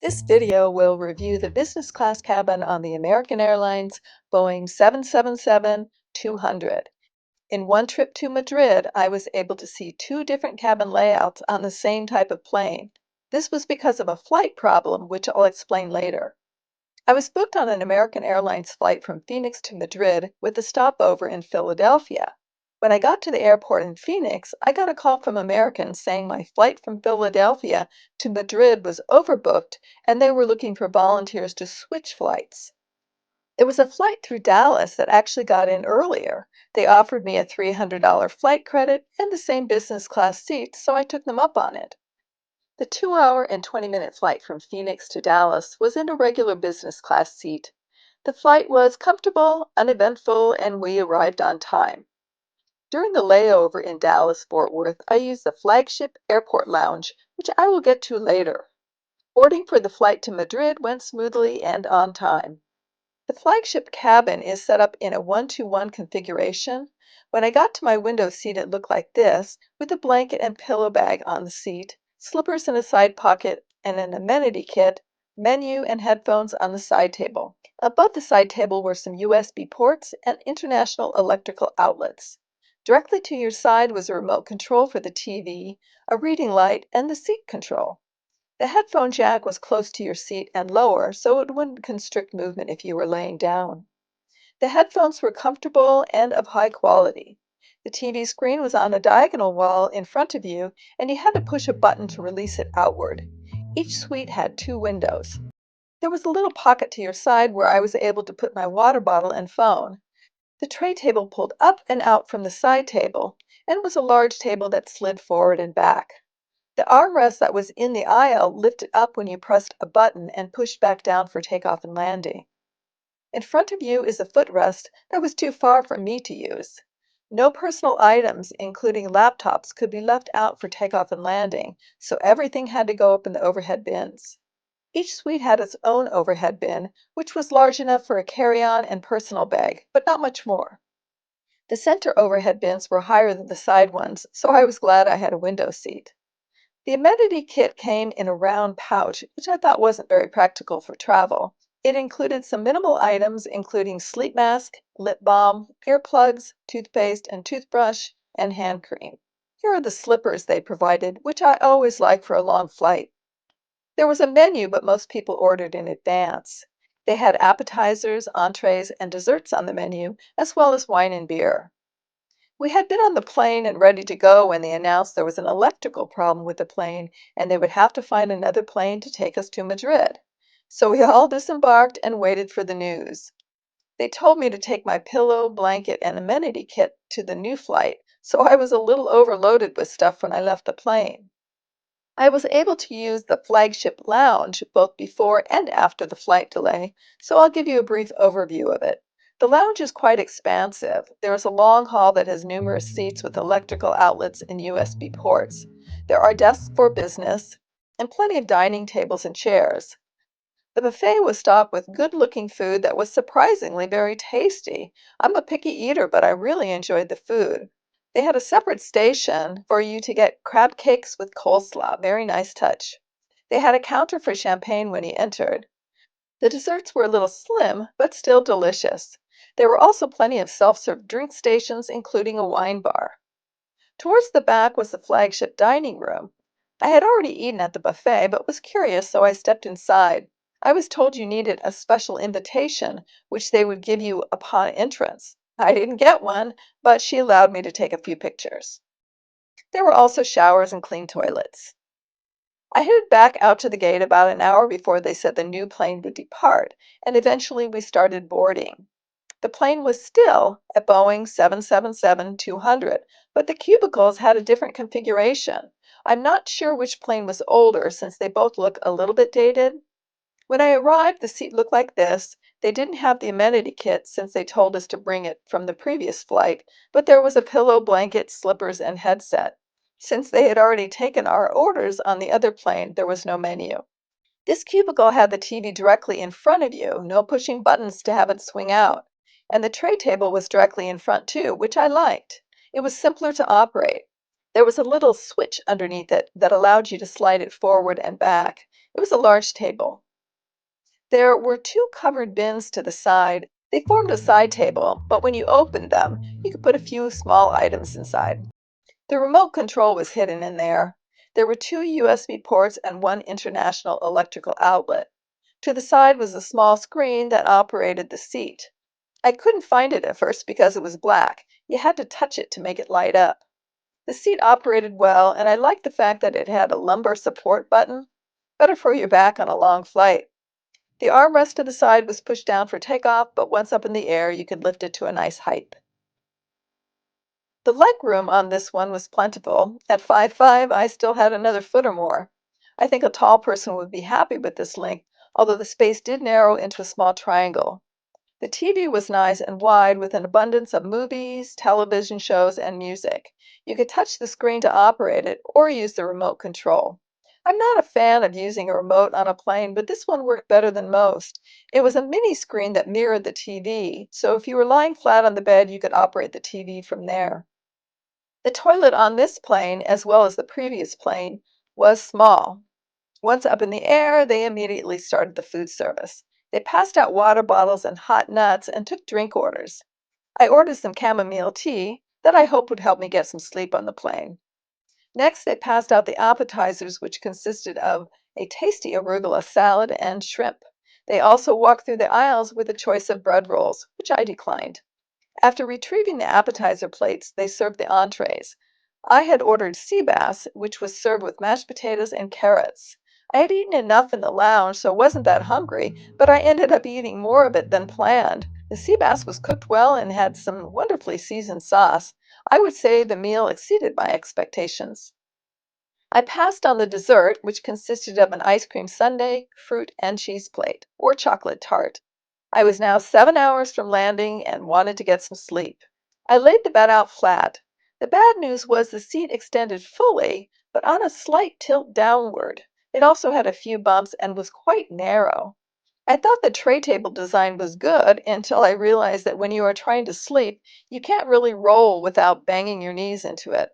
This video will review the business class cabin on the American Airlines Boeing 777-200. In one trip to Madrid, I was able to see two different cabin layouts on the same type of plane. This was because of a flight problem, which I'll explain later. I was booked on an American Airlines flight from Phoenix to Madrid with a stopover in Philadelphia. When I got to the airport in Phoenix, I got a call from American saying my flight from Philadelphia to Madrid was overbooked and they were looking for volunteers to switch flights. There was a flight through Dallas that actually got in earlier. They offered me a $300 flight credit and the same business class seats, so I took them up on it. The 2-hour and 20-minute flight from Phoenix to Dallas was in a regular business class seat. The flight was comfortable, uneventful, and we arrived on time. During the layover in Dallas-Fort Worth, I used the Flagship Airport Lounge, which I will get to later. Boarding for the flight to Madrid went smoothly and on time. The Flagship cabin is set up in a 1-to-1 configuration. When I got to my window seat, it looked like this, with a blanket and pillow bag on the seat, slippers in a side pocket, and an amenity kit, menu, and headphones on the side table. Above the side table were some USB ports and international electrical outlets. Directly to your side was a remote control for the TV, a reading light, and the seat control. The headphone jack was close to your seat and lower, so it wouldn't constrict movement if you were laying down. The headphones were comfortable and of high quality. The TV screen was on a diagonal wall in front of you, and you had to push a button to release it outward. Each suite had two windows. There was a little pocket to your side where I was able to put my water bottle and phone. The tray table pulled up and out from the side table, and was a large table that slid forward and back. The armrest that was in the aisle lifted up when you pressed a button and pushed back down for takeoff and landing. In front of you is a footrest that was too far for me to use. No personal items, including laptops, could be left out for takeoff and landing, so everything had to go up in the overhead bins. Each suite had its own overhead bin, which was large enough for a carry-on and personal bag, but not much more. The center overhead bins were higher than the side ones, so I was glad I had a window seat. The amenity kit came in a round pouch, which I thought wasn't very practical for travel. It included some minimal items, including sleep mask, lip balm, earplugs, toothpaste and toothbrush, and hand cream. Here are the slippers they provided, which I always like for a long flight. There was a menu, but most people ordered in advance. They had appetizers, entrees, and desserts on the menu, as well as wine and beer. We had been on the plane and ready to go when they announced there was an electrical problem with the plane and they would have to find another plane to take us to Madrid. So we all disembarked and waited for the news. They told me to take my pillow, blanket, and amenity kit to the new flight, so I was a little overloaded with stuff when I left the plane. I was able to use the Flagship Lounge both before and after the flight delay, so I'll give you a brief overview of it. The lounge is quite expansive. There is a long hall that has numerous seats with electrical outlets and USB ports. There are desks for business and plenty of dining tables and chairs. The buffet was stocked with good-looking food that was surprisingly very tasty. I'm a picky eater, but I really enjoyed the food. They had a separate station for you to get crab cakes with coleslaw. Very nice touch. They had a counter for champagne when you entered. The desserts were a little slim, but still delicious. There were also plenty of self-serve drink stations, including a wine bar. Towards the back was the flagship dining room. I had already eaten at the buffet, but was curious, so I stepped inside. I was told you needed a special invitation, which they would give you upon entrance. I didn't get one, but she allowed me to take a few pictures. There were also showers and clean toilets. I headed back out to the gate about an hour before they said the new plane would depart, and eventually we started boarding. The plane was still a Boeing 777-200, but the cubicles had a different configuration. I'm not sure which plane was older since they both look a little bit dated. When I arrived, the seat looked like this. They didn't have the amenity kit since they told us to bring it from the previous flight, but there was a pillow, blanket, slippers, and headset. Since they had already taken our orders on the other plane, there was no menu. This cubicle had the TV directly in front of you, no pushing buttons to have it swing out. And the tray table was directly in front too, which I liked. It was simpler to operate. There was a little switch underneath it that allowed you to slide it forward and back. It was a large table. There were two covered bins to the side. They formed a side table, but when you opened them, you could put a few small items inside. The remote control was hidden in there. There were two USB ports and one international electrical outlet. To the side was a small screen that operated the seat. I couldn't find it at first because it was black. You had to touch it to make it light up. The seat operated well, and I liked the fact that it had a lumbar support button, better for your back on a long flight. The armrest to the side was pushed down for takeoff, but once up in the air, you could lift it to a nice height. The leg room on this one was plentiful. At 5'5", I still had another foot or more. I think a tall person would be happy with this length, although the space did narrow into a small triangle. The TV was nice and wide with an abundance of movies, television shows, and music. You could touch the screen to operate it or use the remote control. I'm not a fan of using a remote on a plane, but this one worked better than most. It was a mini screen that mirrored the TV, so if you were lying flat on the bed, you could operate the TV from there. The toilet on this plane, as well as the previous plane, was small. Once up in the air, they immediately started the food service. They passed out water bottles and hot nuts and took drink orders. I ordered some chamomile tea that I hoped would help me get some sleep on the plane. Next, they passed out the appetizers, which consisted of a tasty arugula salad and shrimp. They also walked through the aisles with a choice of bread rolls, which I declined. After retrieving the appetizer plates, they served the entrees. I had ordered sea bass, which was served with mashed potatoes and carrots. I had eaten enough in the lounge, so wasn't that hungry, but I ended up eating more of it than planned. The sea bass was cooked well and had some wonderfully seasoned sauce. I would say the meal exceeded my expectations. I passed on the dessert, which consisted of an ice cream sundae, fruit, and cheese plate, or chocolate tart. I was now 7 hours from landing and wanted to get some sleep. I laid the bed out flat. The bad news was the seat extended fully, but on a slight tilt downward. It also had a few bumps and was quite narrow. I thought the tray table design was good until I realized that when you are trying to sleep, you can't really roll without banging your knees into it.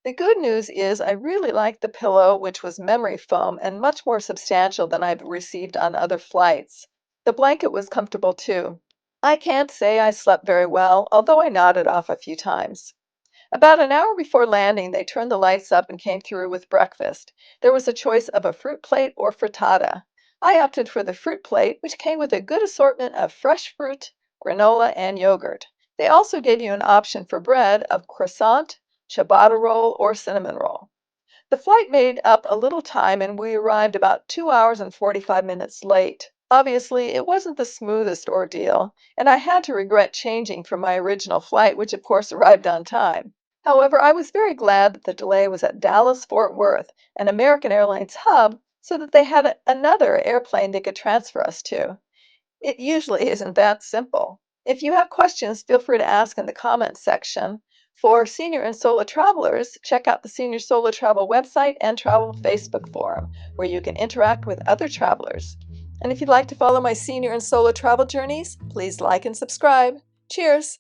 The good news is I really liked the pillow, which was memory foam and much more substantial than I've received on other flights. The blanket was comfortable too. I can't say I slept very well, although I nodded off a few times. About an hour before landing, they turned the lights up and came through with breakfast. There was a choice of a fruit plate or frittata. I opted for the fruit plate, which came with a good assortment of fresh fruit, granola, and yogurt. They also gave you an option for bread of croissant, ciabatta roll, or cinnamon roll. The flight made up a little time and we arrived about 2 hours and 45 minutes late. Obviously, it wasn't the smoothest ordeal, and I had to regret changing from my original flight, which of course arrived on time. However, I was very glad that the delay was at Dallas Fort Worth, an American Airlines hub, so that they had another airplane they could transfer us to. It usually isn't that simple. If you have questions, feel free to ask in the comments section. For senior and solo travelers, check out the Senior Solo Travel website and Travel Facebook forum, where you can interact with other travelers. And if you'd like to follow my senior and solo travel journeys, please like and subscribe. Cheers!